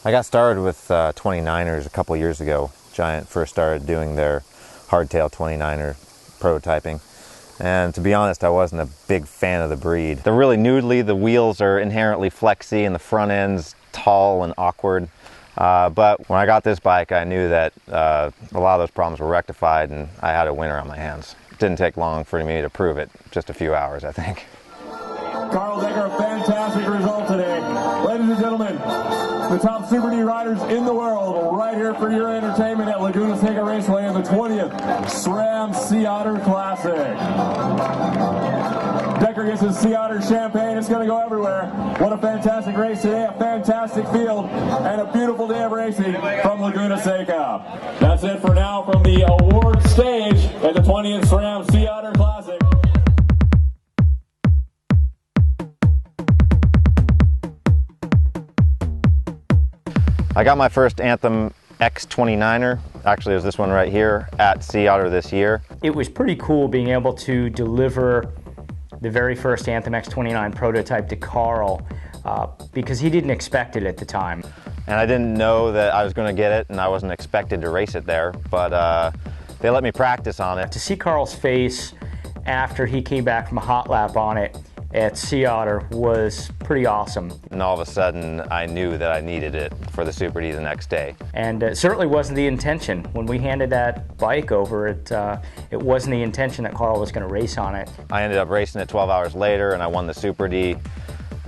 I got started with 29ers a couple years ago. Giant first started doing their hardtail 29er prototyping. And to be honest, I wasn't a big fan of the breed. They're really noodly, the wheels are inherently flexy, and the front end's tall and awkward. But when I got this bike, I knew that a lot of those problems were rectified, and I had a winner on my hands. It didn't take long for me to prove it, just a few hours, I think. Carl Decker, a fantastic result today. Ladies and gentlemen, the top Super D riders in the world right here for your entertainment at Laguna Seca Raceway in the 20th SRAM Sea Otter Classic. Decker gets his Sea Otter champagne. It's going to go everywhere. What a fantastic race today, a fantastic field, and a beautiful day of racing from Laguna Seca. That's it for now from the award stage at the 20th SRAM Sea Otter Classic. I got my first Anthem X29er, actually it was this one right here, at Sea Otter this year. It was pretty cool being able to deliver the very first Anthem X29 prototype to Carl because he didn't expect it at the time. And I didn't know that I was going to get it, and I wasn't expected to race it there, but they let me practice on it. To see Carl's face after he came back from a hot lap on it at Sea Otter was pretty awesome. And all of a sudden, I knew that I needed it for the Super D the next day. And it certainly wasn't the intention. When we handed that bike over, it wasn't the intention that Carl was going to race on it. I ended up racing it 12 hours later, and I won the Super D,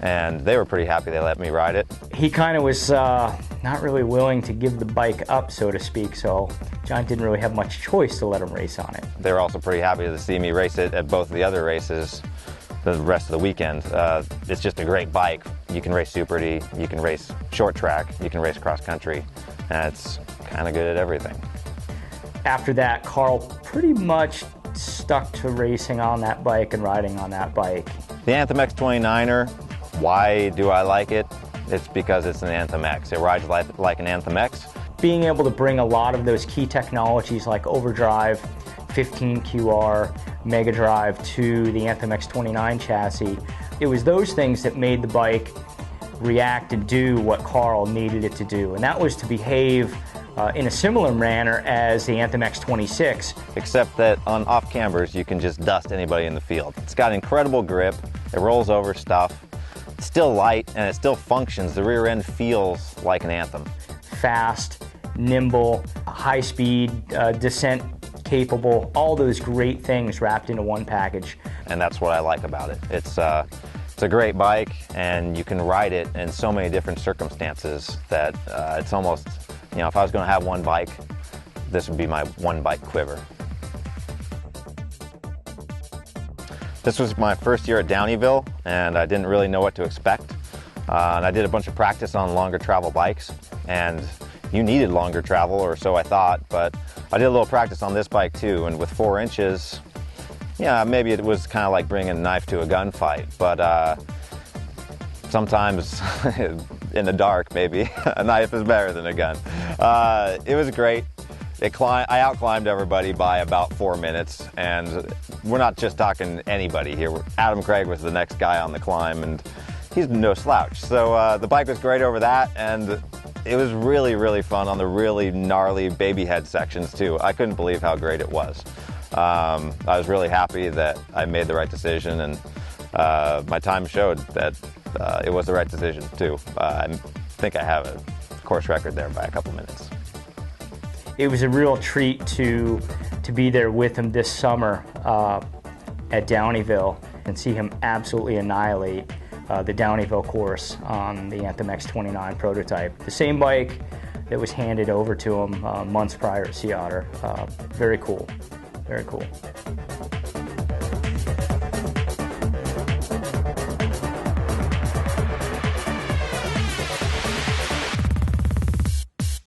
and they were pretty happy they let me ride it. He kind of was not really willing to give the bike up, so to speak, so Giant didn't really have much choice to let him race on it. They were also pretty happy to see me race it at both of the other races the rest of the weekend. It's just a great bike. You can race Super D, you can race short track, you can race cross country, and it's kind of good at everything. After that, Carl pretty much stuck to racing on that bike and riding on that bike. The Anthem X29er, why do I like it? It's because it's an Anthem X. It rides like an Anthem X. Being able to bring a lot of those key technologies like overdrive, 15QR, Mega Drive to the Anthem X29 chassis, it was those things that made the bike react and do what Carl needed it to do, and that was to behave in a similar manner as the Anthem X26. Except that on off cambers you can just dust anybody in the field. It's got incredible grip, it rolls over stuff, it's still light and it still functions. The rear end feels like an Anthem. Fast, nimble, high speed, descent capable, all those great things wrapped into one package. And that's what I like about it. It's a great bike, and you can ride it in so many different circumstances that it's almost, you know, if I was going to have one bike, this would be my one bike quiver. This was my first year at Downeyville, and I didn't really know what to expect. And I did a bunch of practice on longer travel bikes, and you needed longer travel, or so I thought, but I did a little practice on this bike too, and with 4 inches, yeah, maybe it was kind of like bringing a knife to a gunfight, but sometimes in the dark, maybe, a knife is better than a gun. It was great. I out-climbed everybody by about 4 minutes, and we're not just talking anybody here. Adam Craig was the next guy on the climb, and he's no slouch. So the bike was great over that, and it was really, really fun on the really gnarly baby head sections too. I couldn't believe how great it was. I was really happy that I made the right decision, and my time showed that it was the right decision too. I think I have a course record there by a couple minutes. It was a real treat to be there with him this summer at Downeyville and see him absolutely annihilate the Downeyville course on the Anthem X29 prototype. The same bike that was handed over to him months prior at Sea Otter. Very cool, very cool.